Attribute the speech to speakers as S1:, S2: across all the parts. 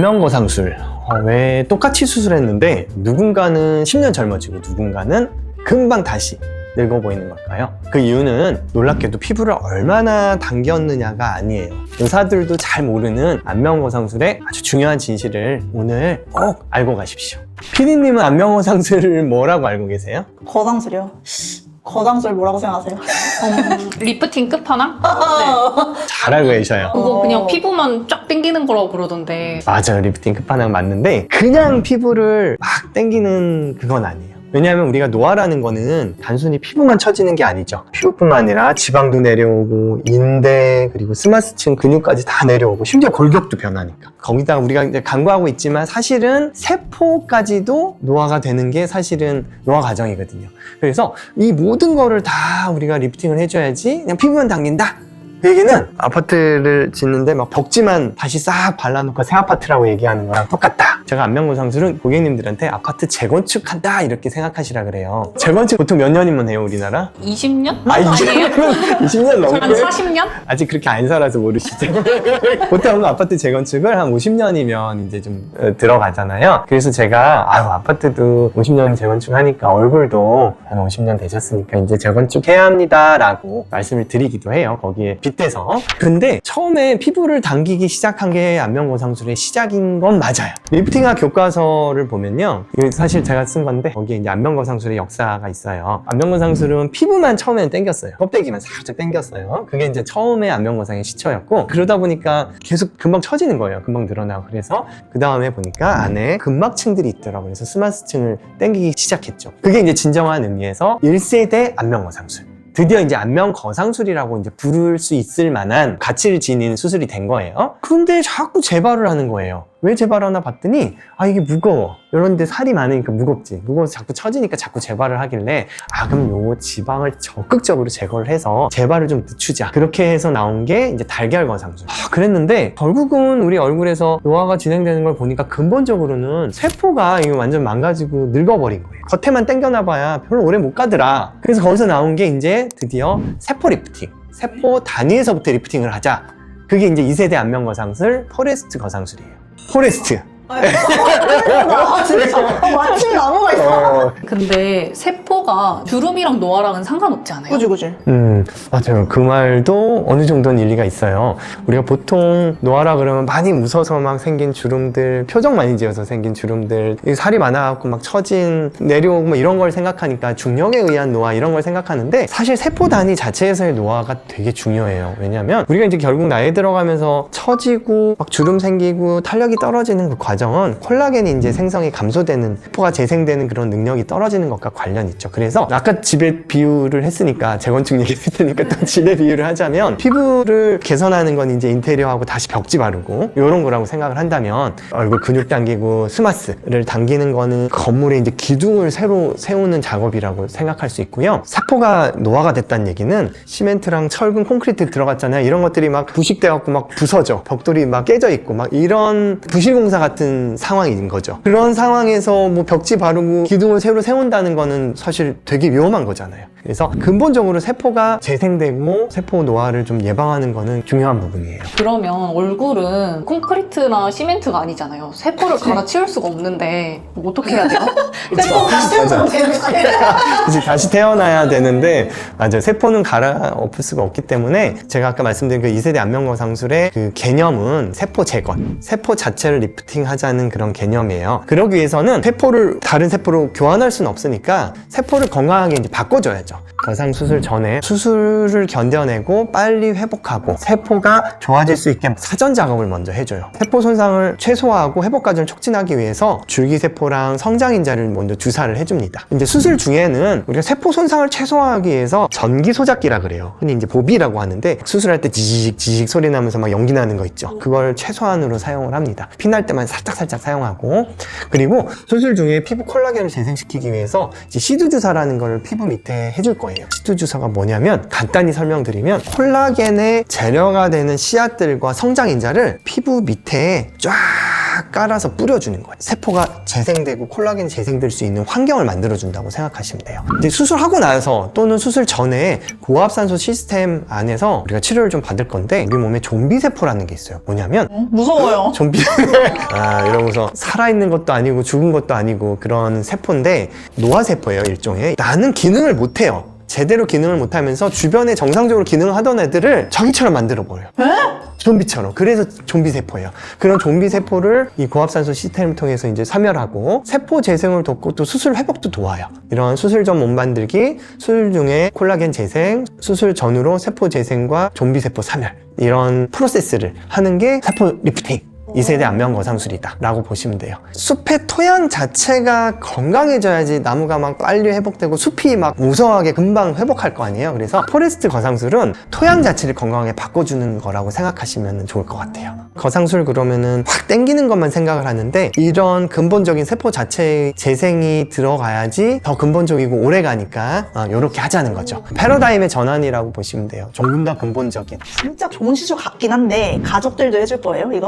S1: 안면거상술. 왜 똑같이 수술했는데 누군가는 10년 젊어지고 누군가는 금방 다시 늙어 보이는 걸까요? 그 이유는 놀랍게도 피부를 얼마나 당겼느냐가 아니에요. 의사들도 잘 모르는 안면거상술의 아주 중요한 진실을 오늘 꼭 알고 가십시오. 피디님은 안면거상술을 뭐라고 알고 계세요?
S2: 거상술이요? 거상술 뭐라고 생각하세요?
S3: 리프팅 끝판왕? 네.
S1: 잘 알고 계셔요.
S3: 그거 그냥 피부만 쫙 당기는 거라고 그러던데.
S1: 맞아요. 리프팅 끝판왕 맞는데 그냥 피부를 막 당기는 그건 아니에요. 왜냐하면 우리가 노화라는 거는 단순히 피부만 처지는 게 아니죠. 피부뿐만 아니라 지방도 내려오고 인대 그리고 스마스층 근육까지 다 내려오고 심지어 골격도 변하니까. 거기다가 우리가 이제 간과하고 있지만 사실은 세포까지도 노화가 되는 게 사실은 노화 과정이거든요. 그래서 이 모든 거를 다 우리가 리프팅을 해줘야지 그냥 피부만 당긴다. 그 얘기는 아파트를 짓는데 막 벽지만 다시 싹 발라놓고 새 아파트라고 얘기하는 거랑 똑같다. 제가 안면거상술은 고객님들한테 아파트 재건축한다 이렇게 생각하시라 그래요. 재건축 보통 몇 년이면 해요 우리나라?
S3: 20년?
S1: 아니에요? 20년
S3: 한
S1: 넘게?
S3: 40년?
S1: 아직 그렇게 안 살아서 모르시죠? 보통 아파트 재건축을 한 50년이면 이제 좀 들어가잖아요. 그래서 제가 아파트도 50년 재건축하니까 얼굴도 한 50년 되셨으니까 이제 재건축해야 합니다 라고 말씀을 드리기도 해요. 거기에 빗대서. 근데 처음에 피부를 당기기 시작한 게 안면거상술의 시작인 건 맞아요. 리프팅학 교과서를 보면요. 이거 사실 제가 쓴 건데 거기에 이제 안면거상술의 역사가 있어요. 안면거상술은 피부만 처음에는 당겼어요. 껍데기만 살짝 당겼어요. 그게 이제 처음에 안면거상의 시초였고 그러다 보니까 계속 금방 처지는 거예요. 금방 늘어나고. 그래서 그 다음에 보니까 안에 근막층들이 있더라고요. 그래서 스마스층을 당기기 시작했죠. 그게 이제 진정한 의미에서 1세대 안면거상술. 드디어 이제 안면거상술이라고 이제 부를 수 있을 만한 가치를 지닌 수술이 된 거예요. 근데 자꾸 재발을 하는 거예요. 왜 재발하나 봤더니 이게 무거워. 이런데 살이 많으니까 무겁지. 무거워서 자꾸 처지니까 자꾸 재발을 하길래 그럼 요 지방을 적극적으로 제거를 해서 재발을 좀 늦추자. 그렇게 해서 나온 게 이제 달걀거상술. 그랬는데 결국은 우리 얼굴에서 노화가 진행되는 걸 보니까 근본적으로는 세포가 이거 완전 망가지고 늙어버린 거예요. 겉에만 당겨놔봐야 별로 오래 못 가더라. 그래서 거기서 나온 게 이제 드디어 세포 리프팅. 세포 단위에서부터 리프팅을 하자. 그게 이제 2세대 안면거상술 포레스트 거상술이에요. 포레스트.
S2: 진짜 마침 나무가 있어.
S3: 근데 세포가 주름이랑 노화랑은 상관없지 않아요?
S2: 그지.
S1: 맞아요. 그 말도 어느 정도는 일리가 있어요. 우리가 보통 노화라 그러면 많이 웃어서 막 생긴 주름들, 표정 많이 지어서 생긴 주름들, 살이 많아갖고 막 처진, 내려오고 뭐 이런 걸 생각하니까 중력에 의한 노화 이런 걸 생각하는데 사실 세포 단위 자체에서의 노화가 되게 중요해요. 왜냐면 우리가 이제 결국 나이 들어가면서 처지고 막 주름 생기고 탄력이 떨어지는 그 과정은 콜라겐이 이제 생성이 감소되는 세포가 재생되는 그런 능력이 떨어지는 것과 관련이 있죠. 그래서 아까 집에 비유를 했으니까 재건축 얘기했으니까 또 집에 비유를 하자면 피부를 개선하는 건 이제 인테리어하고 다시 벽지 바르고 이런 거라고 생각을 한다면 얼굴 근육 당기고 스마스를 당기는 거는 건물에 이제 기둥을 새로 세우는 작업이라고 생각할 수 있고요. 세포가 노화가 됐다는 얘기는 시멘트랑 철근 콘크리트 들어갔잖아요. 이런 것들이 막 부식돼 갖고 막 부서져 벽돌이 막 깨져 있고 막 이런 부실공사 같은 상황인 거죠. 그런 상황에서 뭐 벽지 바르고 기둥을 새로 세운다는 거는 사실 되게 위험한 거잖아요. 그래서 근본적으로 세포가 재생되고 세포 노화를 좀 예방하는 거는 중요한 부분이에요.
S3: 그러면 얼굴은 콘크리트나 시멘트가 아니잖아요. 세포를 갈아치울 수가 없는데 어떻게 해야 돼요?
S2: 세포가
S1: 그치, 다시 태어나야 되는데 맞아요. 세포는 갈아엎을 수가 없기 때문에 제가 아까 말씀드린 그 2세대 안면거상술의 그 개념은 세포 재건, 세포 자체를 리프팅하자는 그런 개념이에요. 그러기 위해서는 세포를 다른 세포로 교환할 수는 없으니까 세포를 건강하게 이제 바꿔줘야죠. 거상수술 전에 수술을 견뎌내고 빨리 회복하고 세포가 좋아질 수 있게 사전 작업을 먼저 해줘요. 세포 손상을 최소화하고 회복 과정을 촉진하기 위해서 줄기세포랑 성장인자를 먼저 주사를 해줍니다. 이제 수술 중에는 우리가 세포 손상을 최소화하기 위해서 전기소작기라 그래요. 흔히 이제 보비라고 하는데 수술할 때 지직 소리 나면서 막 연기 나는 거 있죠. 그걸 최소한으로 사용을 합니다. 피날 때만 살짝 사용하고 그리고 수술 중에 피부 콜라겐을 재생시키기 위해서 이제 시드 주사라는 걸 피부 밑에 해줄 거예요. 시드 주사가 뭐냐면 간단히 설명드리면 콜라겐의 재료가 되는 씨앗들과 성장인자를 피부 밑에 쫙 깔아서 뿌려주는 거예요. 세포가 재생되고 콜라겐이 재생될 수 있는 환경을 만들어준다고 생각하시면 돼요. 이제 수술하고 나서 또는 수술 전에 고압산소 시스템 안에서 우리가 치료를 좀 받을 건데 우리 몸에 좀비세포라는 게 있어요. 뭐냐면
S2: 무서워요.
S1: 좀비 이러면서 살아있는 것도 아니고 죽은 것도 아니고 그런 세포인데 노화세포예요. 일종의. 나는 기능을 못해요. 제대로 기능을 못하면서 주변에 정상적으로 기능을 하던 애들을 자기처럼 만들어버려요. 좀비처럼. 그래서 좀비세포예요. 그런 좀비세포를 이 고압산소 시스템을 통해서 이제 사멸하고 세포 재생을 돕고 또 수술 회복도 도와요. 이런 수술 전 몸 만들기, 수술 중에 콜라겐 재생, 수술 전후로 세포 재생과 좀비세포 사멸 이런 프로세스를 하는 게 세포 리프팅 2세대 안면 거상술이다 라고 보시면 돼요. 숲의 토양 자체가 건강해져야지 나무가 막 빨리 회복되고 숲이 막 무성하게 금방 회복할 거 아니에요. 그래서 포레스트 거상술은 토양 자체를 건강하게 바꿔주는 거라고 생각하시면 좋을 것 같아요. 거상술 그러면은 확 땡기는 것만 생각을 하는데 이런 근본적인 세포 자체의 재생이 들어가야지 더 근본적이고 오래 가니까 이렇게 하자는 거죠. 패러다임의 전환이라고 보시면 돼요. 조금 더 근본적인.
S2: 진짜 좋은 시술 같긴 한데 가족들도 해줄 거예요 이거?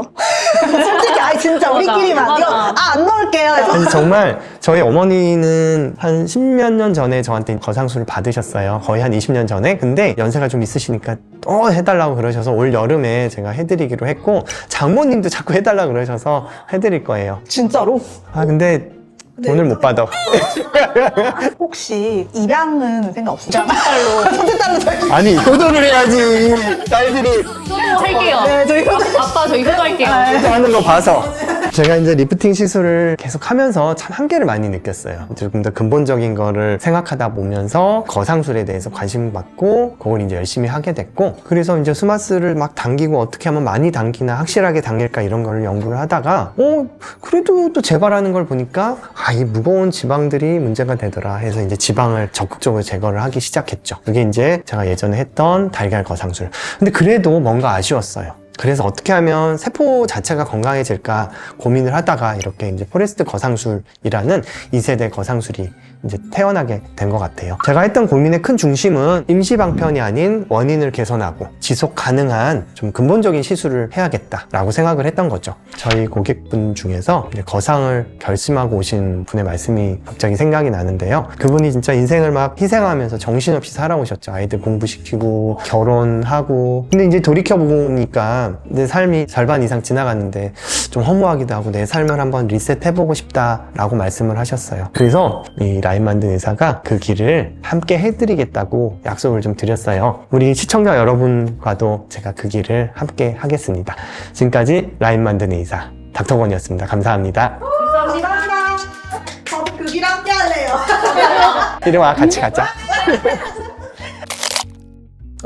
S2: 솔직히 아니 진짜 우리끼리만
S3: 맞아.
S2: 이거 안 넣을게요.
S1: 아니 정말 저희 어머니는 한 10몇 년 전에 저한테 거상술을 받으셨어요. 거의 한 20년 전에. 근데 연세가 좀 있으시니까 또 해달라고 그러셔서 올 여름에 제가 해드리기로 했고 장모님도 자꾸 해달라고 그러셔서 해드릴 거예요.
S2: 진짜로?
S1: 근데 돈을 못 받아.
S2: 혹시 입양은 생각 없으세요? 첫째 딸로
S1: 아니 효도를 해야지. 딸들이
S3: 저도 할게요.
S2: 네, 저희
S3: 아빠 저 이거 할게요.
S1: 하는 거 봐서 제가 이제 리프팅 시술을 계속 하면서 참 한계를 많이 느꼈어요. 조금 더 근본적인 거를 생각하다 보면서 거상술에 대해서 관심 받고 그걸 이제 열심히 하게 됐고 그래서 이제 스마스를 막 당기고 어떻게 하면 많이 당기나 확실하게 당길까 이런 거를 연구를 하다가 그래도 또 재발하는 걸 보니까 이 무거운 지방들이 문제가 되더라 해서 이제 지방을 적극적으로 제거를 하기 시작했죠. 그게 이제 제가 예전에 했던 달걀 거상술. 근데 그래도 뭔가 아쉬웠어요. 그래서 어떻게 하면 세포 자체가 건강해질까 고민을 하다가 이렇게 이제 포레스트 거상술이라는 2세대 거상술이 이제 태어나게 된 것 같아요. 제가 했던 고민의 큰 중심은 임시 방편이 아닌 원인을 개선하고 지속 가능한 좀 근본적인 시술을 해야겠다라고 생각을 했던 거죠. 저희 고객분 중에서 이제 거상을 결심하고 오신 분의 말씀이 갑자기 생각이 나는데요. 그분이 진짜 인생을 막 희생하면서 정신없이 살아오셨죠. 아이들 공부시키고 결혼하고. 근데 이제 돌이켜보니까 내 삶이 절반 이상 지나갔는데 좀 허무하기도 하고 내 삶을 한번 리셋해보고 싶다라고 말씀을 하셨어요. 그래서 이 라인 만든 의사가 그 길을 함께 해드리겠다고 약속을 좀 드렸어요. 우리 시청자 여러분과도 제가 그 길을 함께 하겠습니다. 지금까지 라인 만든 의사 닥터건이었습니다. 감사합니다.
S2: 감사합니다. 저도 그 길 함께 할래요.
S1: 이리 와 같이 가자.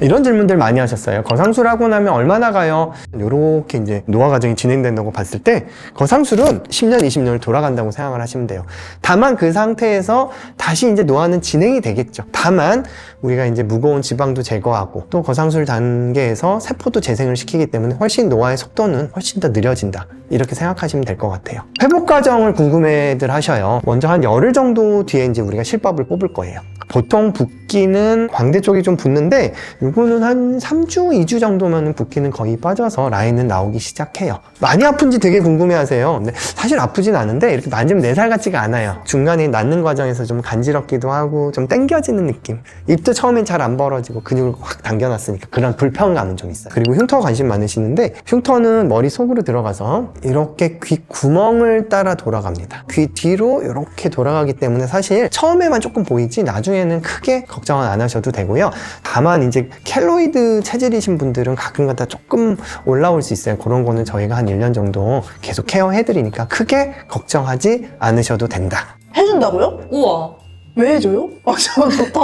S1: 이런 질문들 많이 하셨어요. 거상술 하고 나면 얼마나 가요? 이렇게 이제 노화 과정이 진행된다고 봤을 때 거상술은 10년, 20년을 돌아간다고 생각을 하시면 돼요. 다만 그 상태에서 다시 이제 노화는 진행이 되겠죠. 다만 우리가 이제 무거운 지방도 제거하고 또 거상술 단계에서 세포도 재생을 시키기 때문에 훨씬 노화의 속도는 훨씬 더 느려진다. 이렇게 생각하시면 될 것 같아요. 회복 과정을 궁금해들 하셔요. 먼저 한 열흘 정도 뒤에 이제 우리가 실밥을 뽑을 거예요. 보통 붓기는 광대 쪽이 좀 붓는데 요거는 한 3주, 2주 정도면 붓기는 거의 빠져서 라인은 나오기 시작해요. 많이 아픈지 되게 궁금해하세요. 근데 사실 아프진 않은데 이렇게 만지면 4살 같지가 않아요. 중간에 낫는 과정에서 좀 간지럽기도 하고 좀 당겨지는 느낌. 입도 처음엔 잘 안 벌어지고 근육을 확 당겨놨으니까 그런 불편감은 좀 있어요. 그리고 흉터 관심 많으시는데 흉터는 머리 속으로 들어가서 이렇게 귀 구멍을 따라 돌아갑니다. 귀 뒤로 이렇게 돌아가기 때문에 사실 처음에만 조금 보이지 나중에는 크게 걱정은 안 하셔도 되고요. 다만 이제 켈로이드 체질이신 분들은 가끔가다 조금 올라올 수 있어요. 그런 거는 저희가 한 1년 정도 계속 케어해드리니까 크게 걱정하지 않으셔도 된다.
S2: 해준다고요?
S3: 우와.
S2: 왜 해줘요? 저 좋다.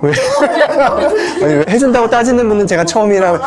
S1: 왜? 아니, 왜 해준다고 따지는 분은 제가 처음이라.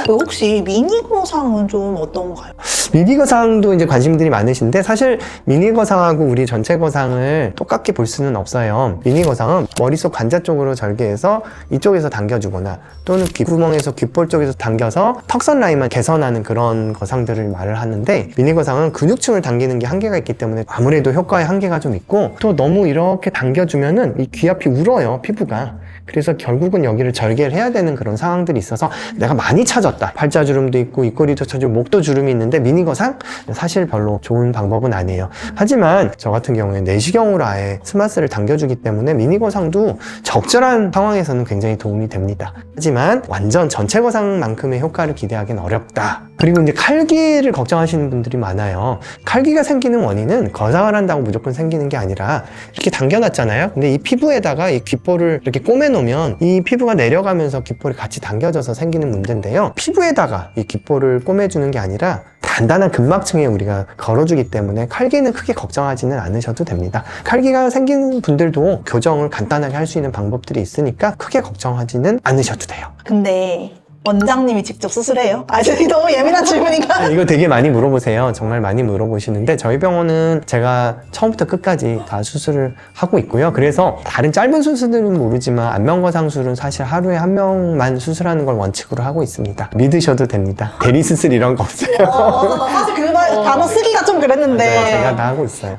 S2: 그 혹시 미니 거상은 좀 어떤가요?
S1: 미니 거상도 이제 관심들이 많으신데 사실 미니 거상하고 우리 전체 거상을 똑같게 볼 수는 없어요. 미니 거상은 머릿속 관자 쪽으로 절개해서 이쪽에서 당겨주거나 또는 귓구멍에서 귓볼 쪽에서 당겨서 턱선 라인만 개선하는 그런 거상들을 말을 하는데 미니 거상은 근육층을 당기는 게 한계가 있기 때문에 아무래도 효과에 한계가 좀 있고 또 너무 이렇게 당겨주면은 이 귀 앞이 울어요, 피부가. 그래서 결국은 여기를 절개를 해야 되는 그런 상황들이 있어서 내가 많이 차졌다. 팔자주름도 있고 입꼬리도 차지고 목도 주름이 있는데 미니거상? 사실 별로 좋은 방법은 아니에요. 하지만 저 같은 경우에 내시경으로 아예 스마스를 당겨주기 때문에 미니거상도 적절한 상황에서는 굉장히 도움이 됩니다. 하지만 완전 전체 거상만큼의 효과를 기대하기는 어렵다. 그리고 이제 칼기를 걱정하시는 분들이 많아요. 칼기가 생기는 원인은 거상을 한다고 무조건 생기는 게 아니라 이렇게 당겨놨잖아요. 근데 이 피부에다가 이 귓볼을 이렇게 꼬매놓으면 이 피부가 내려가면서 귓볼이 같이 당겨져서 생기는 문제인데요. 피부에다가 이 귓볼을 꼬매주는 게 아니라 단단한 근막층에 우리가 걸어주기 때문에 칼기는 크게 걱정하지는 않으셔도 됩니다. 칼기가 생기는 분들도 교정을 간단하게 할 수 있는 방법들이 있으니까 크게 걱정하지는 않으셔도 돼요.
S2: 근데 원장님이 직접 수술해요? 아, 저기 너무 예민한 질문인가?
S1: 이거 되게 많이 물어보세요. 정말 많이 물어보시는데 저희 병원은 제가 처음부터 끝까지 다 수술을 하고 있고요. 그래서 다른 짧은 수술들은 모르지만 안면거상술은 사실 하루에 한 명만 수술하는 걸 원칙으로 하고 있습니다. 믿으셔도 됩니다. 대리 수술 이런 거 없어요.
S2: 사실 그 단어 쓰기가 좀 그랬는데.
S1: 제가 다 하고 있어요.